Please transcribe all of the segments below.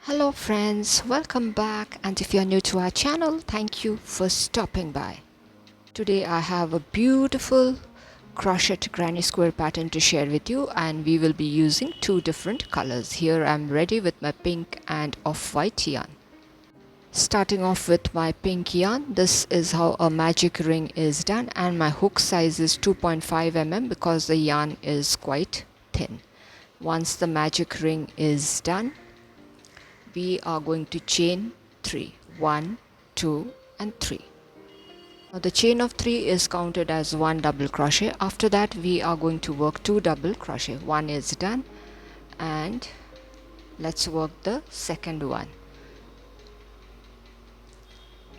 Hello friends, welcome back, and if you're new to our channel, thank you for stopping by. Today I have a beautiful crochet granny square pattern to share with you, and we will be using two different colors. Here I'm ready with my pink and off-white yarn. Starting off with my pink yarn, this is how a magic ring is done, and my hook size is 2.5 mm because the yarn is quite thin. Once the magic ring is done, we are going to chain 3. 1, 2 and 3. Now the chain of 3 is counted as 1 double crochet. After that we are going to work 2 double crochet. One is done, and let's work the second one.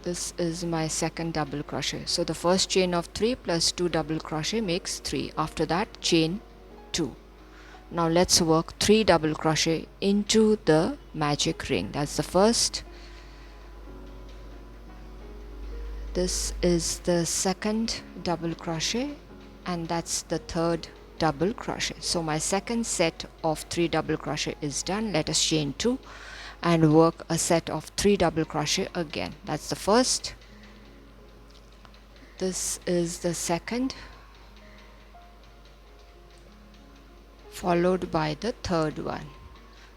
This is my second double crochet. So the first chain of 3 plus 2 double crochet makes 3. After that chain 2. Now let's work 3 double crochet into the magic ring. That's the first. This is the second double crochet, and that's the third double crochet. So my second set of 3 double crochet is done. Let us chain 2 and work a set of 3 double crochet again. That's the first. This is the second, followed by the third one.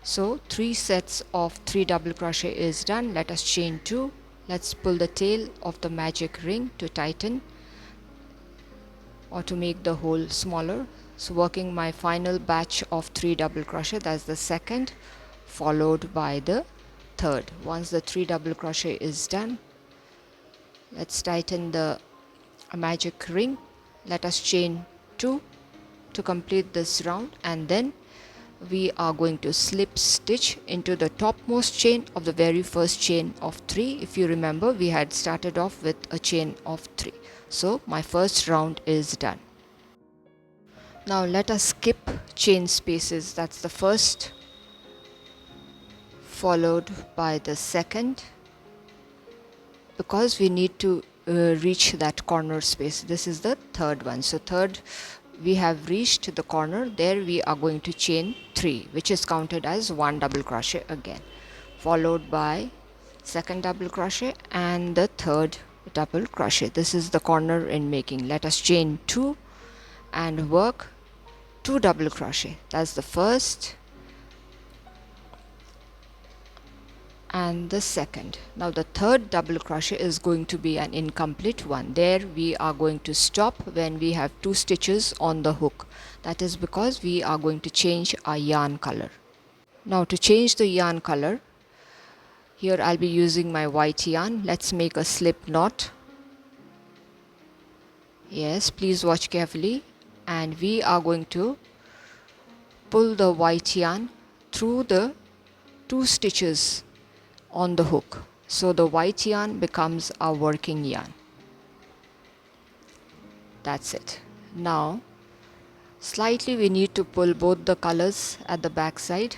So 3 sets of 3 double crochet is done. Let us chain 2. Let's pull the tail of the magic ring to tighten or to make the hole smaller. So working my final batch of 3 double crochet, that's the second, followed by the third. Once the 3 double crochet is done, let's tighten the magic ring. Let us chain 2 to complete this round, and then we are going to slip stitch into the topmost chain of the very first chain of 3. If you remember, we had started off with a chain of 3. So my first round is done. Now let us skip chain spaces. That's the first, followed by the second, because we need to reach that corner space. This is the third one. So third, we have reached the corner. There we are going to chain 3, which is counted as 1 double crochet again, followed by second double crochet and the third double crochet. This is the corner in making. Let us chain 2 and work 2 double crochet. That's the first and the second. Now the third double crochet is going to be an incomplete one. There we are going to stop when we have 2 stitches on the hook. That is because we are going to change our yarn color. Now to change the yarn color, here I'll be using my white yarn. Let's make a slip knot. Yes, please watch carefully. And we are going to pull the white yarn through the 2 stitches on the hook. So the white yarn becomes our working yarn. That's it. Now slightly we need to pull both the colors at the back side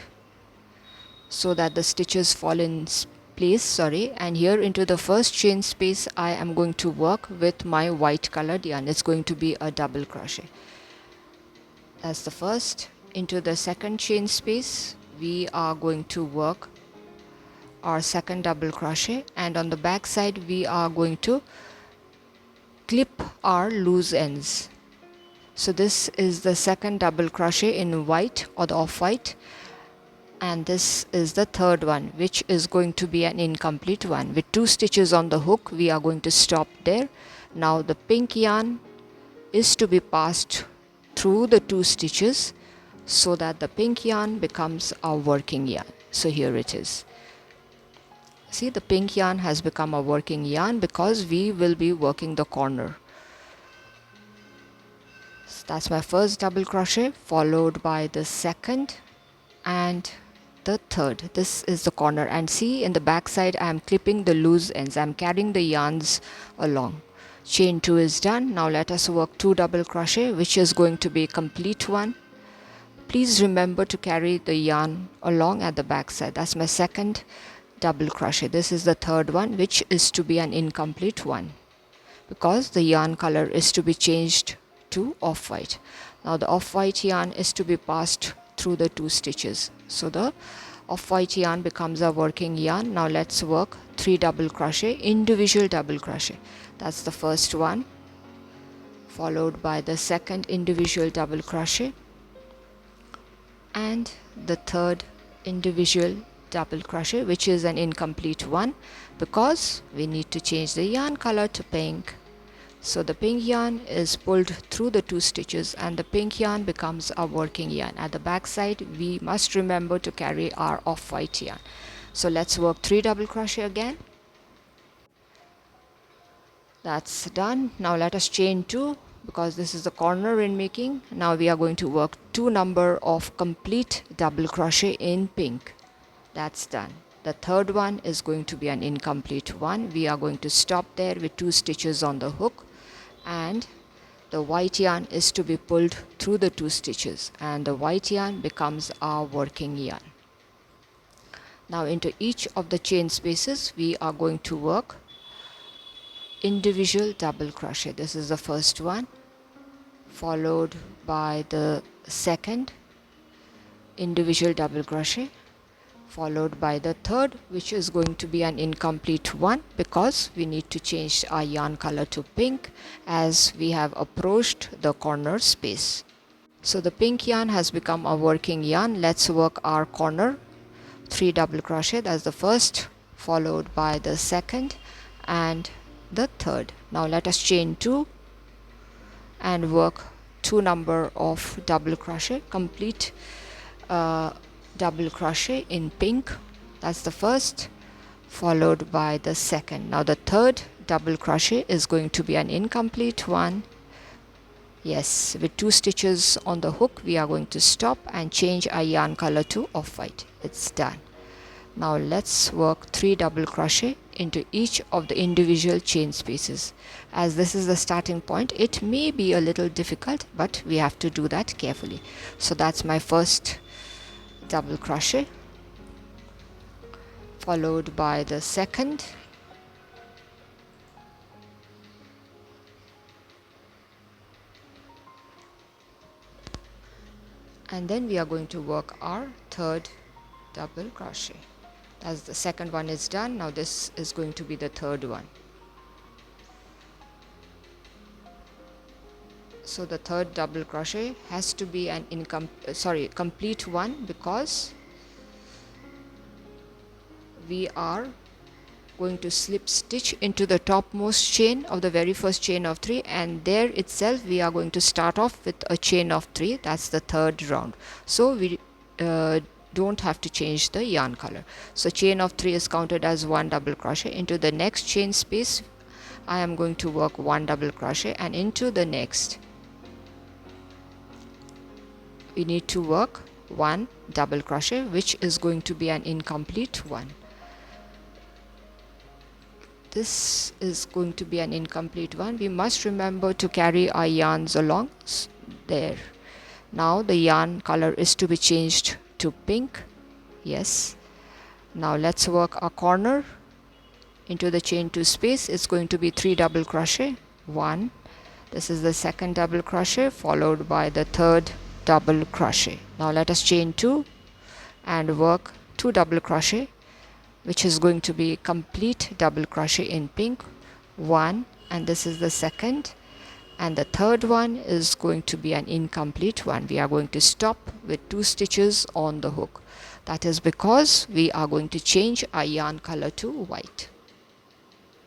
so that the stitches fall in place. And here into the first chain space I am going to work with my white colored yarn. It's going to be a double crochet. That's the first. Into the second chain space we are going to work our second double crochet, and on the back side we are going to clip our loose ends. So this is the second double crochet in white or the off-white, and this is the third one, which is going to be an incomplete one. With 2 stitches on the hook we are going to stop there. Now the pink yarn is to be passed through the 2 stitches so that the pink yarn becomes our working yarn. So here it is. See, the pink yarn has become a working yarn because we will be working the corner. So that's my first double crochet, followed by the second and the third. This is the corner, and see, in the back side I am clipping the loose ends. I am carrying the yarns along. Chain 2 is done. Now let us work 2 double crochet, which is going to be a complete one. Please remember to carry the yarn along at the back side. That's my second double crochet. This is the third one, which is to be an incomplete one because the yarn color is to be changed to off-white. Now the off-white yarn is to be passed through the 2 stitches. So the off-white yarn becomes our working yarn. Now let's work 3 double crochet, individual double crochet. That's the first one, followed by the second individual double crochet and the third individual double crochet, which is an incomplete one because we need to change the yarn color to pink. So the pink yarn is pulled through the 2 stitches and the pink yarn becomes our working yarn. At the back side we must remember to carry our off-white yarn. So let's work 3 double crochet again. That's done. Now let us chain 2 because this is the corner in making. Now we are going to work 2 number of complete double crochet in pink. That's done. The third one is going to be an incomplete one. We are going to stop there with 2 stitches on the hook, and the white yarn is to be pulled through the 2 stitches and the white yarn becomes our working yarn. Now into each of the chain spaces we are going to work individual double crochet. This is the first one, followed by the second individual double crochet, followed by the third, which is going to be an incomplete one because we need to change our yarn color to pink as we have approached the corner space. So the pink yarn has become our working yarn. Let's work our corner 3 double crochet. That's the first, followed by the second and the third. Now let us chain 2 and work 2 number of double crochet, complete double crochet in pink. That's the first, followed by the second. Now the third double crochet is going to be an incomplete one. Yes, with 2 stitches on the hook we are going to stop and change our yarn color to off-white. It's done. Now let's work 3 double crochet into each of the individual chain spaces. As this is the starting point, it may be a little difficult, but we have to do that carefully. So that's my first double crochet, followed by the second, and then we are going to work our third double crochet. As the second one is done, now this is going to be the third one. So the third double crochet has to be an complete one because we are going to slip stitch into the topmost chain of the very first chain of 3, and there itself we are going to start off with a chain of 3. That's the third round. So we don't have to change the yarn color. So chain of 3 is counted as 1 double crochet. Into the next chain space I am going to work 1 double crochet, and into the next we need to work 1 double crochet, which is going to be an incomplete one. This is going to be an incomplete one. We must remember to carry our yarns along there. Now the yarn color is to be changed to pink. Yes. Now let's work our corner. Into the chain 2 space it's going to be 3 double crochet. 1, this is the second double crochet, followed by the third double crochet. Now let us chain 2 and work 2 double crochet, which is going to be complete double crochet in pink. 1, and this is the second, and the third one is going to be an incomplete one. We are going to stop with 2 stitches on the hook. That is because we are going to change our yarn color to white.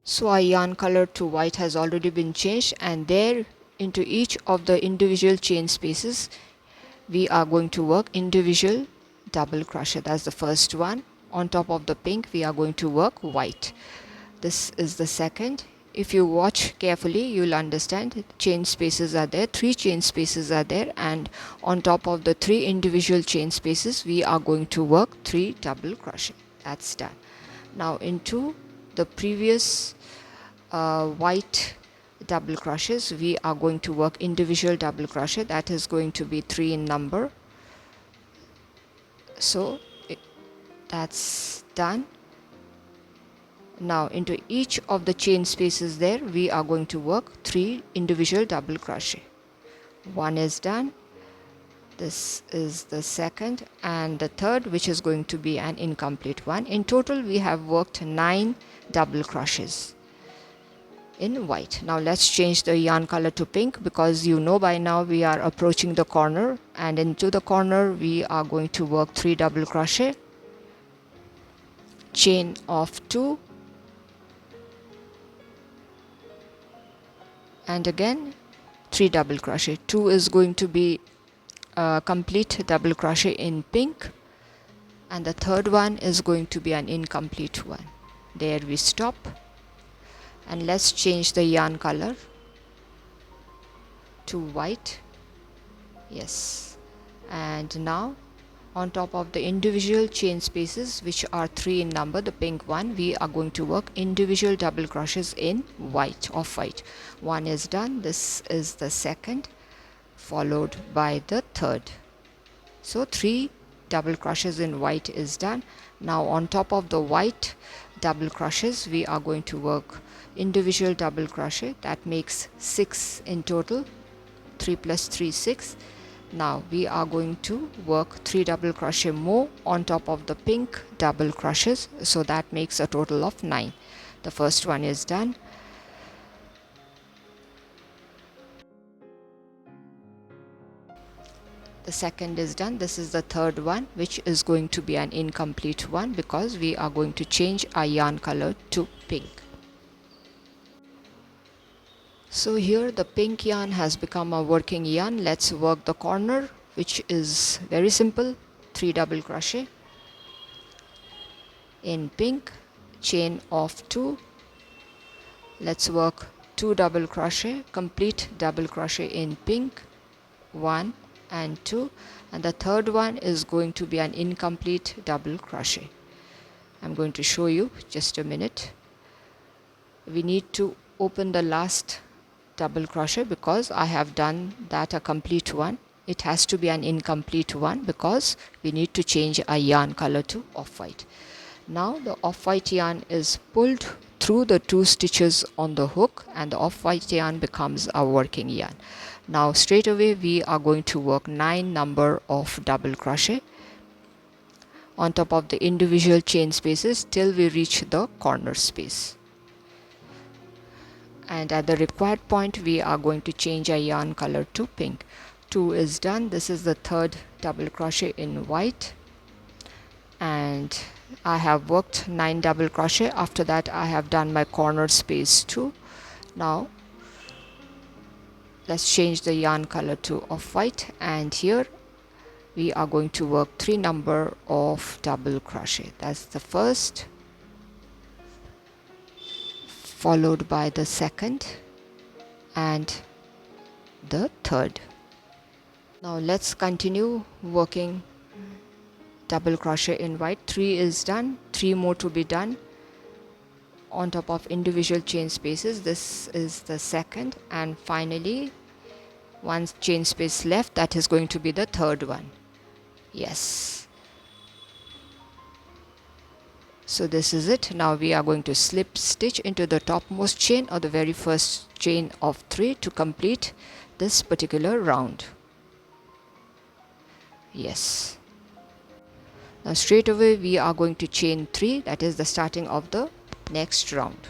So our yarn color to white has already been changed, and there into each of the individual chain spaces we are going to work individual double crochet. That's the first one. On top of the pink we are going to work white. This is the second. If you watch carefully you'll understand chain spaces are there, 3 chain spaces are there, and on top of the 3 individual chain spaces we are going to work 3 double crochet. That's done. Now into the previous white double crochets we are going to work individual double crochet. That is going to be 3 in number. So that's done. Now into each of the chain spaces there we are going to work 3 individual double crochet. 1 is done, This is the second and the third, which is going to be an incomplete one. In total we have worked 9 double crochets in white. Now let's change the yarn color to pink, because you know by now we are approaching the corner, and into the corner we are going to work 3 double crochet, chain of 2, and again 3 double crochet. 2 is going to be a complete double crochet in pink, and the third one is going to be an incomplete one. There we stop, and let's change the yarn color to white. Yes, and now on top of the individual chain spaces, which are 3 in number, the pink one, we are going to work individual double crochets in white, off white. One is done. This is the second, followed by the third. So 3 double crochets in white is done. Now on top of the white double crochets, we are going to work individual double crochet. That makes 6 in total. 3 plus 3, 6. Now we are going to work 3 double crochet more on top of the pink double crochets, so that makes a total of 9. The first one is done. The second is done. This is the third one, which is going to be an incomplete one because we are going to change our yarn color to pink. So here the pink yarn has become a working yarn. Let's work the corner, which is very simple. 3 double crochet in pink, chain of 2. Let's work 2 double crochet, complete double crochet in pink, 1 and 2, and the third one is going to be an incomplete double crochet. I'm going to show you just a minute. We need to open the last double crochet because I have done that a complete one. It has to be an incomplete one because we need to change our yarn color to off-white. Now the off-white yarn is pulled through the 2 stitches on the hook, and the off-white yarn becomes our working yarn. Now straight away we are going to work 9 number of double crochet on top of the individual chain spaces till we reach the corner space. And at the required point we are going to change our yarn color to pink. 2 is done. This is the third double crochet in white, and I have worked 9 double crochet. After that I have done my corner space too. Now let's change the yarn color to off-white, and here we are going to work 3 number of double crochet. That's the first, followed by the second and the third. Now let's continue working double crochet in white. 3 is done, 3 more to be done on top of individual chain spaces. This is the second, and finally one chain space left, that is going to be the third one. Yes, so this is it. Now we are going to slip stitch into the topmost chain or the very first chain of 3 to complete this particular round. Yes, now straight away we are going to chain 3, that is the starting of the next round.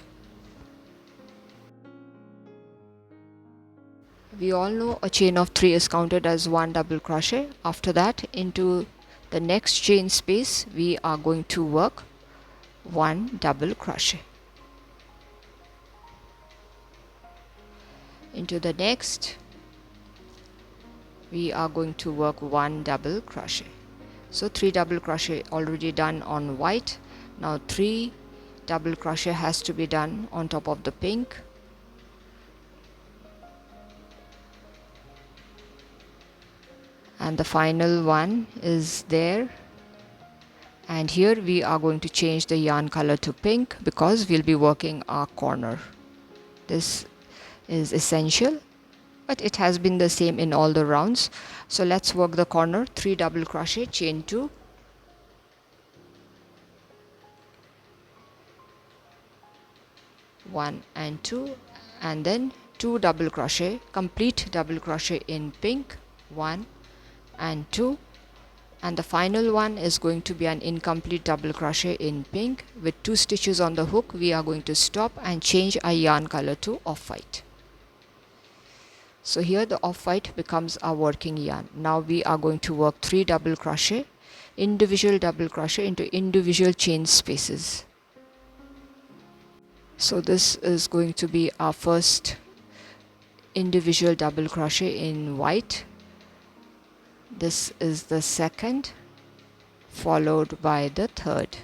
We all know a chain of 3 is counted as 1 double crochet. After that, into the next chain space we are going to work 1 double crochet. Into the next we are going to work 1 double crochet. So 3 double crochet already done on white. Now 3 double crochet has to be done on top of the pink. And the final one is there, and here we are going to change the yarn color to pink because we'll be working our corner. This is essential, but it has been the same in all the rounds. So let's work the corner. 3 double crochet, chain 2, one and 2, and then 2 double crochet, complete double crochet in pink, 1 and 2, and the final one is going to be an incomplete double crochet in pink. With 2 stitches on the hook, we are going to stop and change our yarn color to off-white. So here the off-white becomes our working yarn. Now we are going to work 3 double crochet, individual double crochet into individual chain spaces. So this is going to be our first individual double crochet in white. This is the second, followed by the third.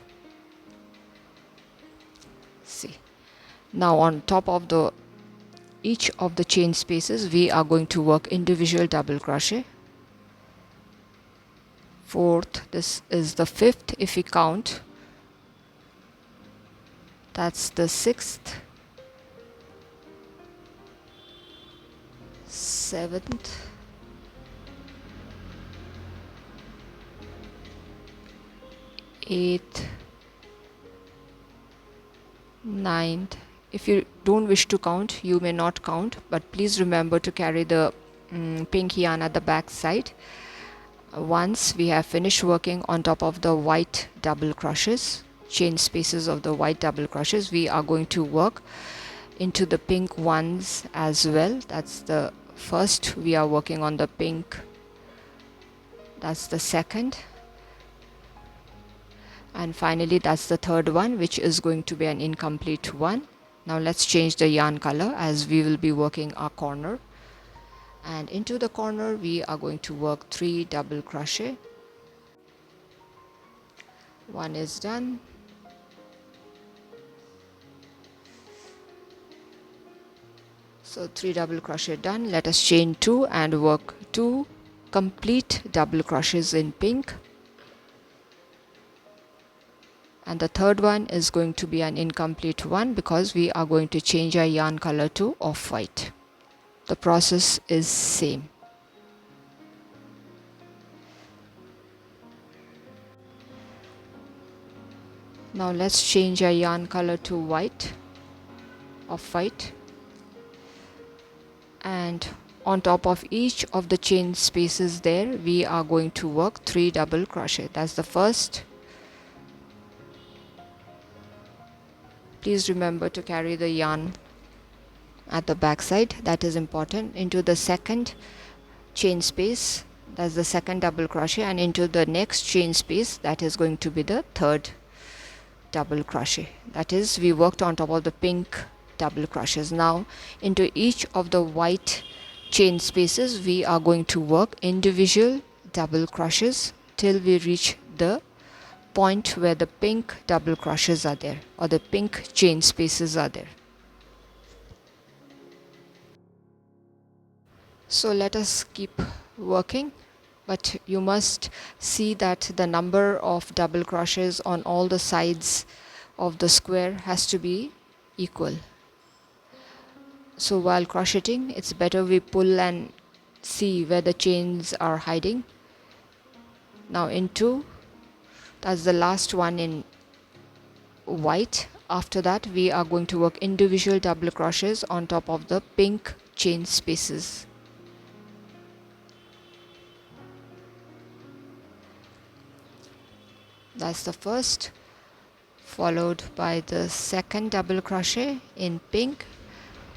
See, now on top of each of the chain spaces, we are going to work individual double crochet. Fourth, this is the fifth if we count. That's the sixth, seventh, eighth, ninth. If you don't wish to count, you may not count, but please remember to carry the pink yarn at the back side. Once we have finished working on top of the white double crochets, chain spaces of the white double crochets, we are going to work into the pink ones as well. That's the first, we are working on the pink. That's the second, and finally that's the third one, which is going to be an incomplete one. Now let's change the yarn color, as we will be working our corner, and into the corner we are going to work 3 double crochet. One is done. So 3 double crochet done. Let us chain 2 and work 2 complete double crochets in pink, and the third one is going to be an incomplete one because we are going to change our yarn color to off-white. The process is same. Now let's change our yarn color to white, off-white, and on top of each of the chain spaces there, we are going to work 3 double crochet. That's the first. Please remember to carry the yarn at the back side, that is important. Into the second chain space, that's the second double crochet, and into the next chain space, that is going to be the third double crochet. That is, we worked on top of the pink double crochets. Now into each of the white chain spaces, we are going to work individual double crochets till we reach the point where the pink double crochets are there, or the pink chain spaces are there. So let us keep working, but you must see that the number of double crochets on all the sides of the square has to be equal. So while crocheting, it's better we pull and see where the chains are hiding. Now into, that's the last one in white. After that, we are going to work individual double crochets on top of the pink chain spaces. That's the first, followed by the second double crochet in pink,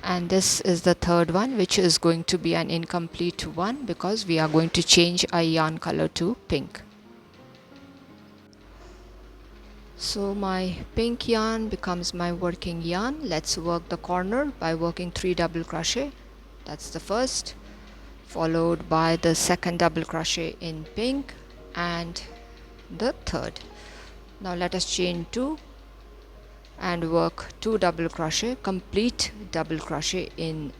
and this is the third one, which is going to be an incomplete one because we are going to change our yarn color to pink. So my pink yarn becomes my working yarn. Let's work the corner by working 3 double crochet. That's the first, followed by the second double crochet in pink and the third. Now let us chain 2 and work 2 double crochet, complete double crochet in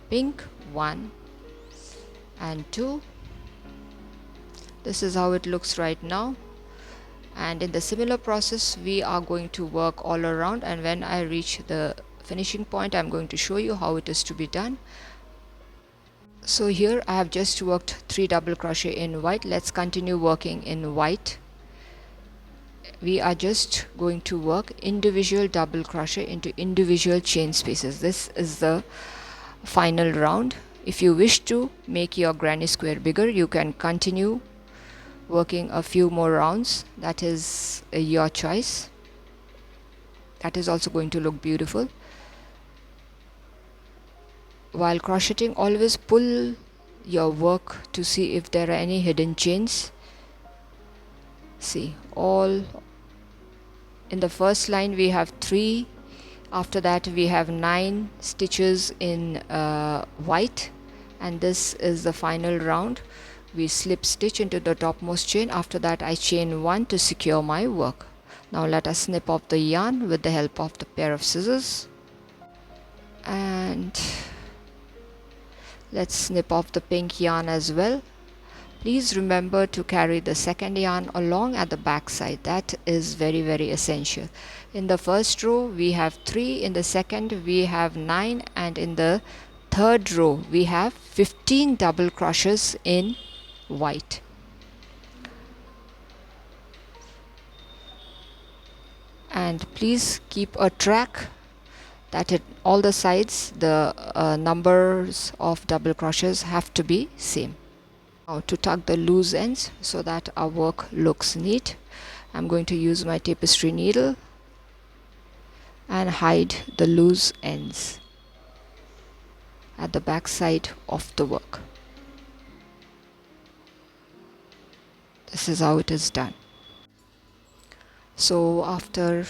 pink, 1 and 2. This is how it looks right now, and in the similar process we are going to work all around, and when I reach the finishing point I'm going to show you how it is to be done. So here I have just worked 3 double crochet in white. Let's continue working in white. We are just going to work individual double crochet into individual chain spaces. This is the final round. If you wish to make your granny square bigger, you can continue working a few more rounds. That is your choice. That is also going to look beautiful. While crocheting, always pull your work to see if there are any hidden chains. See, all in the first line we have 3, after that we have 9 stitches in white, and this is the final round. We slip stitch into the topmost chain. After that I chain 1 to secure my work. Now let us snip off the yarn with the help of the pair of scissors, and let's snip off the pink yarn as well. Please remember to carry the second yarn along at the back side. That is very essential. In the first row we have 3, in the second we have 9, and in the third row we have 15 double crochets in white. And please keep a track that all the sides, the numbers of double crochets have to be same. Now to tuck the loose ends so that our work looks neat, I'm going to use my tapestry needle and hide the loose ends at the back side of the work. This is how it is done. So after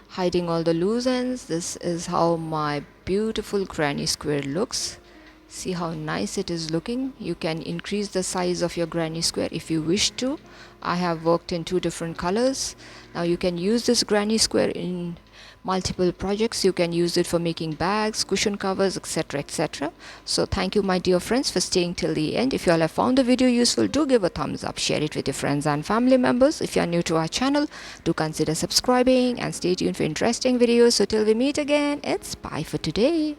hiding all the loose ends, this is how my beautiful granny square looks. See how nice it is looking. You can increase the size of your granny square if you wish to. I have worked in 2 different colors. Now you can use this granny square in multiple projects. You can use it for making bags, cushion covers, etc. So thank you my dear friends for staying till the end. If you all have found the video useful, do give a thumbs up, share it with your friends and family members. If you are new to our channel, do consider subscribing and stay tuned for interesting videos. So till we meet again, it's bye for today.